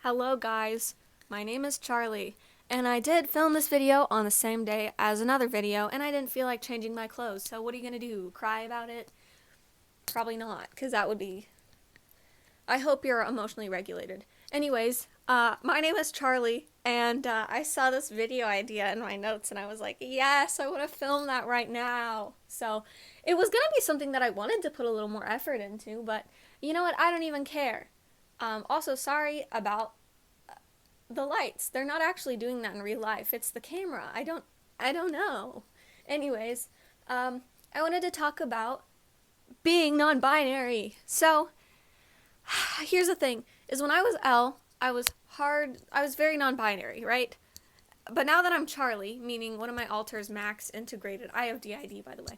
Hello guys, my name is Charlie, and I did film this video on the same day as another video, and I didn't feel like changing my clothes, so what are you gonna do? Cry about it? Probably not, because that would be... I hope you're emotionally regulated. Anyways, my name is Charlie, and I saw this video idea in my notes, and I was like, yes, I want to film that right now. So, it was gonna be something that I wanted to put a little more effort into, but you know what? I don't even care. Also, sorry about the lights. They're not actually doing that in real life. It's the camera. I don't know. Anyways, I wanted to talk about being non-binary. So, here's the thing, is when I was L, I was very non-binary, right? But now that I'm Charlie, meaning one of my alters Max integrated, I have DID by the way,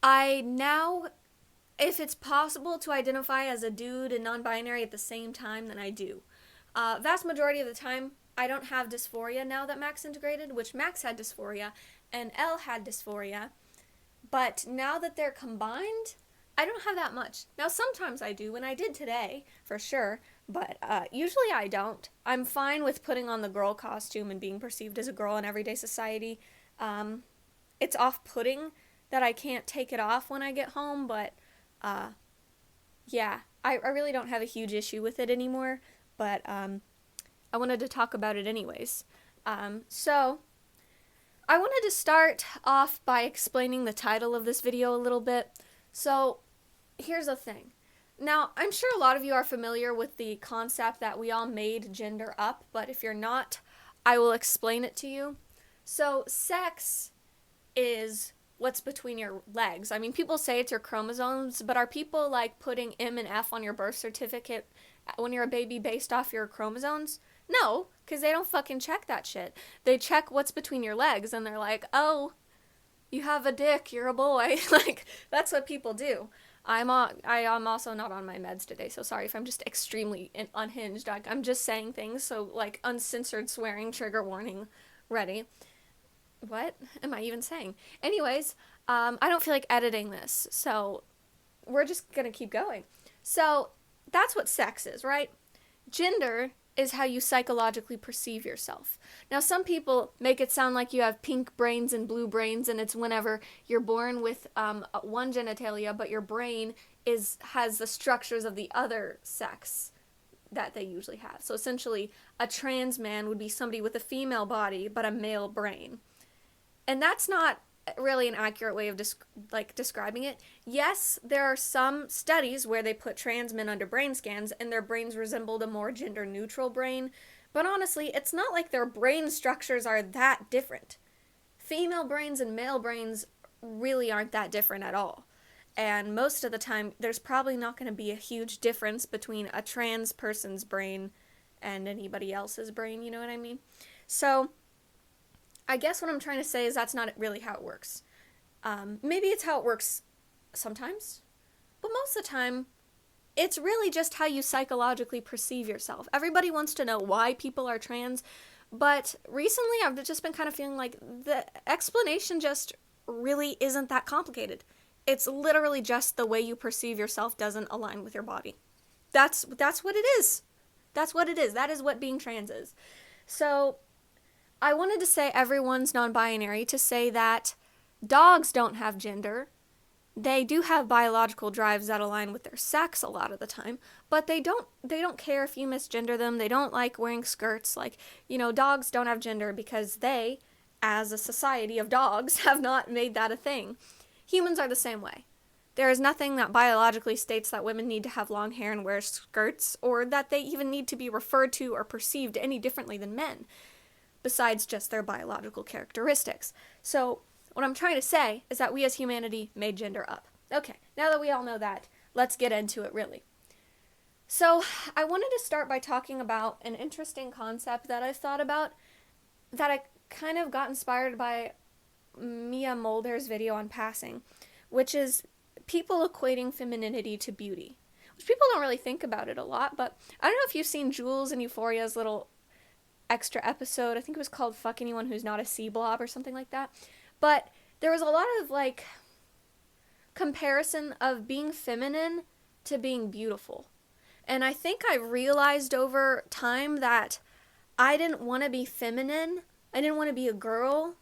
I now, if it's possible to identify as a dude and non-binary at the same time, then I do. Vast majority of the time, I don't have dysphoria now that Max integrated, which Max had dysphoria and L had dysphoria. But now that they're combined, I don't have that much. Now sometimes I do, and I did today, for sure, but usually I don't. I'm fine with putting on the girl costume and being perceived as a girl in everyday society. It's off-putting that I can't take it off when I get home, but yeah, I really don't have a huge issue with it anymore, but I wanted to talk about it anyways. So, I wanted to start off by explaining the title of this video a little bit. So, here's the thing. Now, I'm sure a lot of you are familiar with the concept that we all made gender up, but if you're not, I will explain it to you. So, sex is what's between your legs. I mean, people say it's your chromosomes, but are people like putting M and F on your birth certificate when you're a baby based off your chromosomes? No, because they don't fucking check that shit. They check what's between your legs, and they're like, oh, you have a dick, you're a boy. Like, that's what people do. I am also not on my meds today, so sorry if I'm just extremely unhinged. I'm just saying things, so like uncensored swearing, trigger warning, ready. What am I even saying? Anyways, I don't feel like editing this, so we're just gonna keep going. So, that's what sex is, right? Gender is how you psychologically perceive yourself. Now, some people make it sound like you have pink brains and blue brains, and it's whenever you're born with one genitalia, but your brain has the structures of the other sex that they usually have. So essentially, a trans man would be somebody with a female body, but a male brain. And that's not really an accurate way of describing it. Yes, there are some studies where they put trans men under brain scans and their brains resembled a more gender neutral brain, but honestly, it's not like their brain structures are that different. Female brains and male brains really aren't that different at all. And most of the time, there's probably not going to be a huge difference between a trans person's brain and anybody else's brain, you know what I mean? So, I guess what I'm trying to say is that's not really how it works. Maybe it's how it works sometimes, but most of the time, it's really just how you psychologically perceive yourself. Everybody wants to know why people are trans, but recently I've just been kind of feeling like the explanation just really isn't that complicated. It's literally just the way you perceive yourself doesn't align with your body. That's what it is. That's what it is. That is what being trans is. So, I wanted to say everyone's non-binary to say that dogs don't have gender. They do have biological drives that align with their sex a lot of the time, but they don't care if you misgender them. They don't like wearing skirts. Like, dogs don't have gender because they, as a society of dogs, have not made that a thing. Humans are the same way. There is nothing that biologically states that women need to have long hair and wear skirts, or that they even need to be referred to or perceived any differently than men, besides just their biological characteristics. So, what I'm trying to say is that we as humanity made gender up. Okay, now that we all know that, let's get into it really. So, I wanted to start by talking about an interesting concept that I've thought about, that I kind of got inspired by Mia Mulder's video on passing, which is people equating femininity to beauty. Which people don't really think about it a lot, but I don't know if you've seen Jules and Euphoria's little extra episode. I think it was called Fuck Anyone Who's Not a Sea Blob or something like that. But there was a lot of comparison of being feminine to being beautiful. And I think I realized over time that I didn't want to be feminine. I didn't want to be a girl.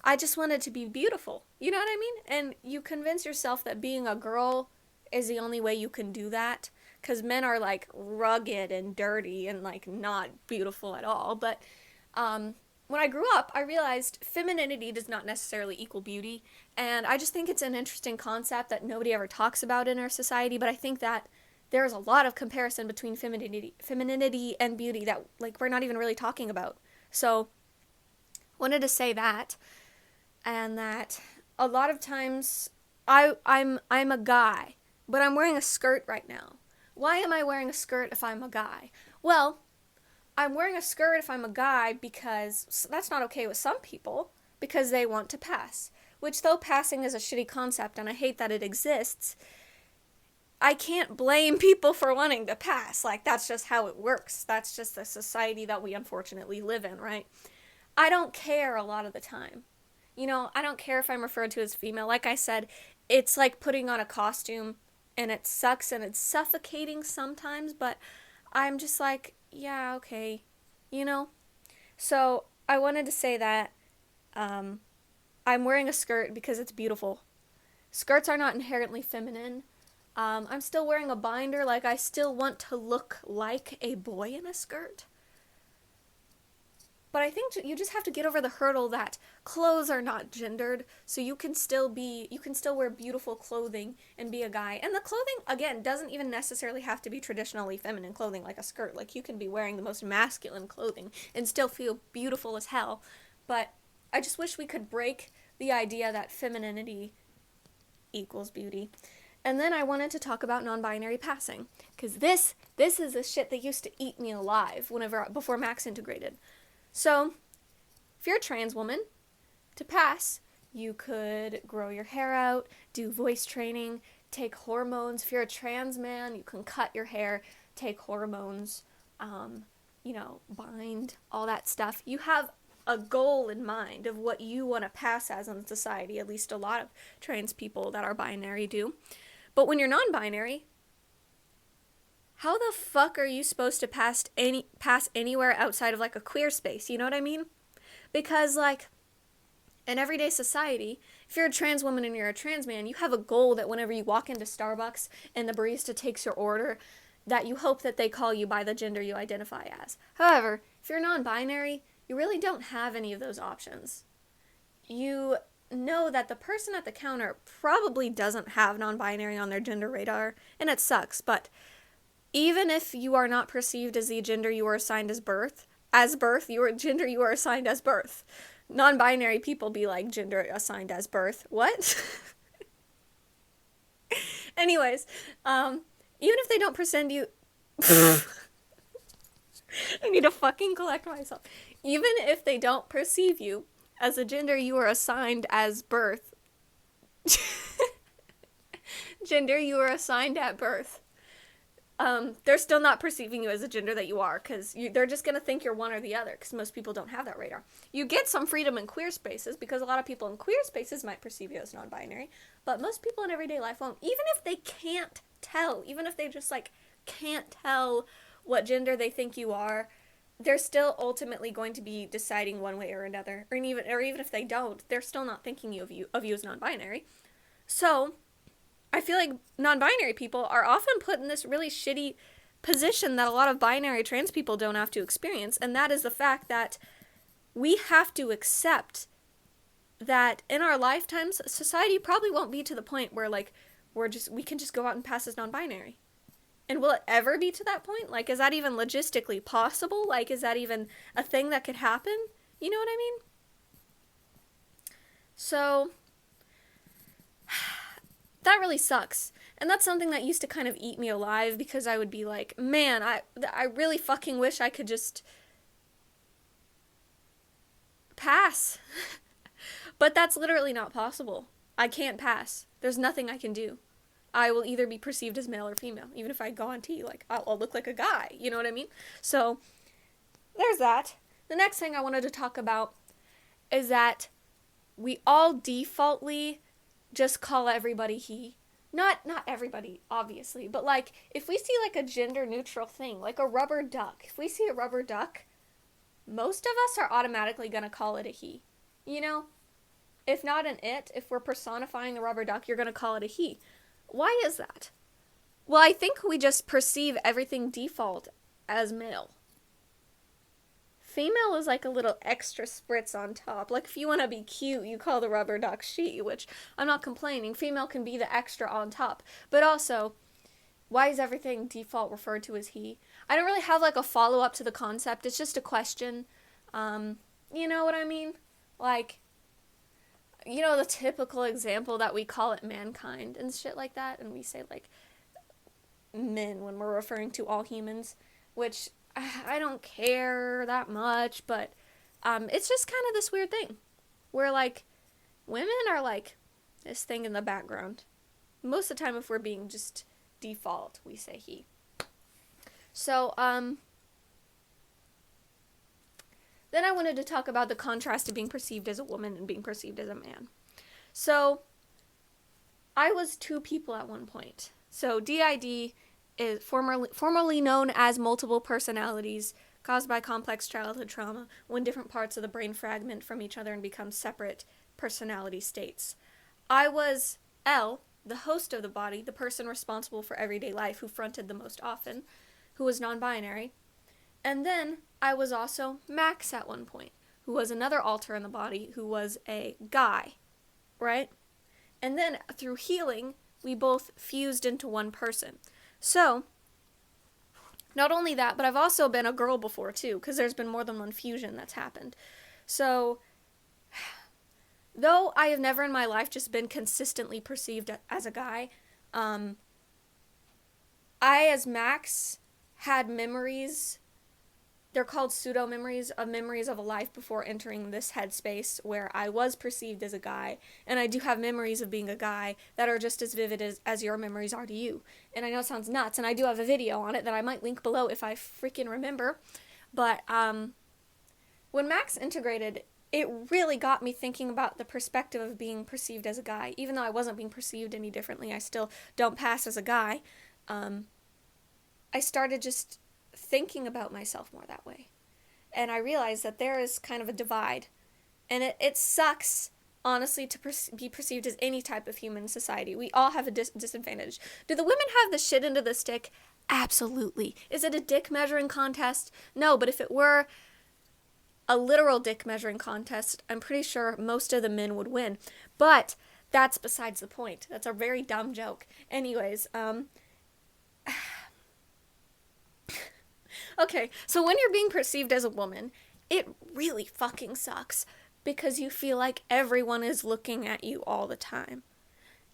I just wanted to be beautiful. You know what I mean? And you convince yourself that being a girl is the only way you can do that. Because men are like rugged and dirty and like not beautiful at all. But when I grew up, I realized femininity does not necessarily equal beauty. And I just think it's an interesting concept that nobody ever talks about in our society. But I think that there's a lot of comparison between femininity and beauty that like we're not even really talking about. So wanted to say that, and that a lot of times I'm a guy, but I'm wearing a skirt right now. Why am I wearing a skirt if I'm a guy? Well, I'm wearing a skirt if I'm a guy because that's not okay with some people because they want to pass. Which, though passing is a shitty concept and I hate that it exists, I can't blame people for wanting to pass. Like, that's just how it works. That's just the society that we unfortunately live in, right? I don't care a lot of the time. You know, I don't care if I'm referred to as female. Like I said, it's like putting on a costume and it sucks and it's suffocating sometimes, but I'm just like, yeah, okay, you know? So I wanted to say that I'm wearing a skirt because it's beautiful. Skirts are not inherently feminine. I'm still wearing a binder, like I still want to look like a boy in a skirt. But I think you just have to get over the hurdle that clothes are not gendered, so you can still wear beautiful clothing and be a guy. And the clothing, again, doesn't even necessarily have to be traditionally feminine clothing like a skirt. Like, you can be wearing the most masculine clothing and still feel beautiful as hell. But I just wish we could break the idea that femininity equals beauty. And then I wanted to talk about non-binary passing, because this is the shit that used to eat me alive before Max integrated. So, if you're a trans woman, to pass, you could grow your hair out, do voice training, take hormones. If you're a trans man, you can cut your hair, take hormones, bind, all that stuff. You have a goal in mind of what you want to pass as in society. At least a lot of trans people that are binary do. But when you're non-binary, how the fuck are you supposed to pass anywhere outside of like a queer space? You know what I mean? Because like in everyday society, if you're a trans woman and you're a trans man, you have a goal that whenever you walk into Starbucks and the barista takes your order, that you hope that they call you by the gender you identify as. However, if you're non-binary, you really don't have any of those options. You know that the person at the counter probably doesn't have non-binary on their gender radar, and it sucks, but even if you are not perceived as the gender you were assigned your gender you are assigned as birth. Non-binary people be like, gender assigned as birth. What? Anyways, even if they don't present you... I need to fucking collect myself. Even if they don't perceive you as the gender you were assigned as birth. Gender you were assigned at birth. They're still not perceiving you as a gender that you are, because they're just going to think you're one or the other, because most people don't have that radar. You get some freedom in queer spaces, because a lot of people in queer spaces might perceive you as non-binary, but most people in everyday life won't. Even if they can't tell, even if they just, like, can't tell what gender they think you are, they're still ultimately going to be deciding one way or another. Or even if they don't, they're still not thinking of you as non-binary. So I feel like non-binary people are often put in this really shitty position that a lot of binary trans people don't have to experience, and that is the fact that we have to accept that in our lifetimes, society probably won't be to the point where, like, we can just go out and pass as non-binary. And will it ever be to that point? Like, is that even logistically possible? Like, is that even a thing that could happen? You know what I mean? So that really sucks. And that's something that used to kind of eat me alive, because I would be like, man, I really fucking wish I could just pass. But that's literally not possible. I can't pass. There's nothing I can do. I will either be perceived as male or female. Even if I go on T, like, I'll look like a guy. You know what I mean? So there's that. The next thing I wanted to talk about is that we all defaultly just call everybody he. not everybody, obviously, but like if we see like a gender neutral thing, like a rubber duck, if we see a rubber duck, most of us are automatically going to call it a he. You know, if not an it, if we're personifying the rubber duck, you're going to call it a he. Why is that? Well, I think we just perceive everything default as male. Female is like a little extra spritz on top. Like if you want to be cute, you call the rubber duck she, which I'm not complaining. Female can be the extra on top. But also, why is everything default referred to as he? I don't really have like a follow-up to the concept. It's just a question. You know what I mean? Like, you know the typical example that we call it mankind and shit like that, and we say like men when we're referring to all humans, which I don't care that much, but it's just kind of this weird thing where like women are like this thing in the background. Most of the time, if we're being just default, we say he. So then I wanted to talk about the contrast of being perceived as a woman and being perceived as a man. So I was two people at one point. So DID is formerly known as multiple personalities caused by complex childhood trauma, when different parts of the brain fragment from each other and become separate personality states. I was L, the host of the body, the person responsible for everyday life who fronted the most often, who was non-binary. And then I was also Max at one point, who was another alter in the body, who was a guy, right? And then through healing, we both fused into one person. So, not only that, but I've also been a girl before too, because there's been more than one fusion that's happened. So, though I have never in my life just been consistently perceived as a guy, I, as Max, had memories. They're called pseudo-memories of a life before entering this headspace where I was perceived as a guy, and I do have memories of being a guy that are just as vivid as your memories are to you. And I know it sounds nuts, and I do have a video on it that I might link below if I freaking remember, but when Max integrated, it really got me thinking about the perspective of being perceived as a guy. Even though I wasn't being perceived any differently, I still don't pass as a guy. I started just thinking about myself more that way. And I realized that there is kind of a divide. And it sucks, honestly, to be perceived as any type of human in society. We all have a disadvantage. Do the women have the shit into the stick? Absolutely. Is it a dick measuring contest? No, but if it were a literal dick measuring contest, I'm pretty sure most of the men would win. But that's besides the point. That's a very dumb joke. Anyways, okay, so when you're being perceived as a woman, it really fucking sucks because you feel like everyone is looking at you all the time.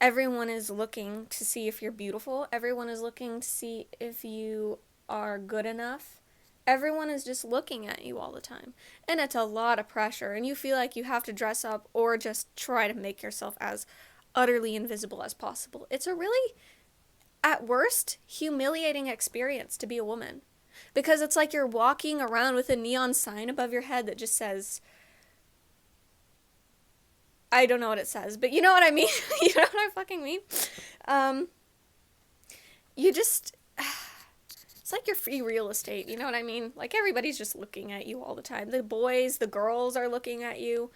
Everyone is looking to see if you're beautiful. Everyone is looking to see if you are good enough. Everyone is just looking at you all the time. And it's a lot of pressure, and you feel like you have to dress up or just try to make yourself as utterly invisible as possible. It's a really, at worst, humiliating experience to be a woman. Because it's like you're walking around with a neon sign above your head that just says, I don't know what it says, but you know what I mean? You know what I fucking mean? You just, it's like you're free real estate, you know what I mean? Like everybody's just looking at you all the time. The boys, the girls are looking at you.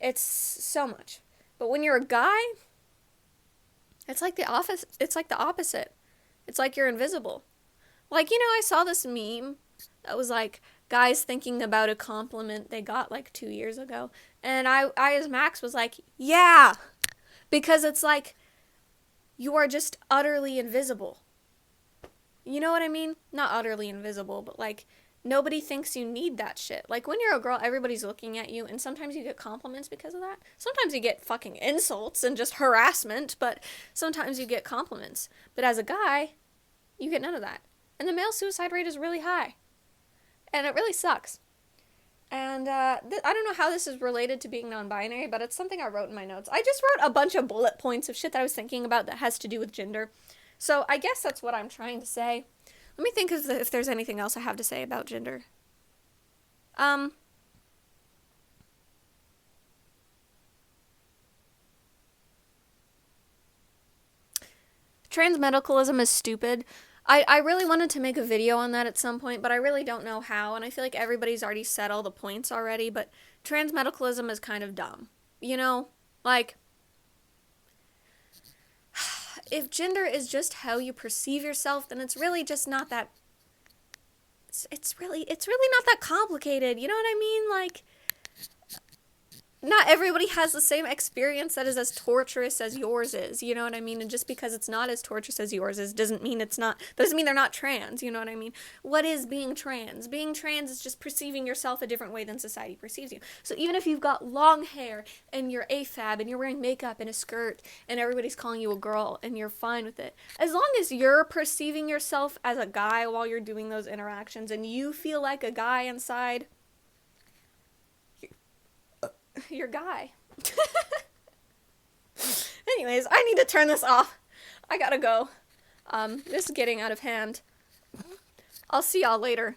It's so much. But when you're a guy, it's like the opposite. It's like you're invisible. Like, you know, I saw this meme that was like guys thinking about a compliment they got like 2 years ago. And I as Max was like, yeah, because it's like you are just utterly invisible. You know what I mean? Not utterly invisible, but like nobody thinks you need that shit. Like when you're a girl, everybody's looking at you, and sometimes you get compliments because of that. Sometimes you get fucking insults and just harassment, but sometimes you get compliments. But as a guy, you get none of that. And the male suicide rate is really high. And it really sucks. And I don't know how this is related to being non-binary, but it's something I wrote in my notes. I just wrote a bunch of bullet points of shit that I was thinking about that has to do with gender. So I guess that's what I'm trying to say. Let me think if there's anything else I have to say about gender. Transmedicalism is stupid. I really wanted to make a video on that at some point, but I really don't know how, and I feel like everybody's already said all the points already, but transmedicalism is kind of dumb. You know? Like, if gender is just how you perceive yourself, then it's really just not that... It's really not that complicated, you know what I mean? Like, not everybody has the same experience that is as torturous as yours is, you know what I mean? And just because it's not as torturous as yours is doesn't mean they're not trans, you know what I mean? What is being trans? Being trans is just perceiving yourself a different way than society perceives you. So even if you've got long hair and you're AFAB and you're wearing makeup and a skirt and everybody's calling you a girl and you're fine with it, as long as you're perceiving yourself as a guy while you're doing those interactions and you feel like a guy inside, your guy. Anyways, I need to turn this off. I gotta go. This is getting out of hand. I'll see y'all later.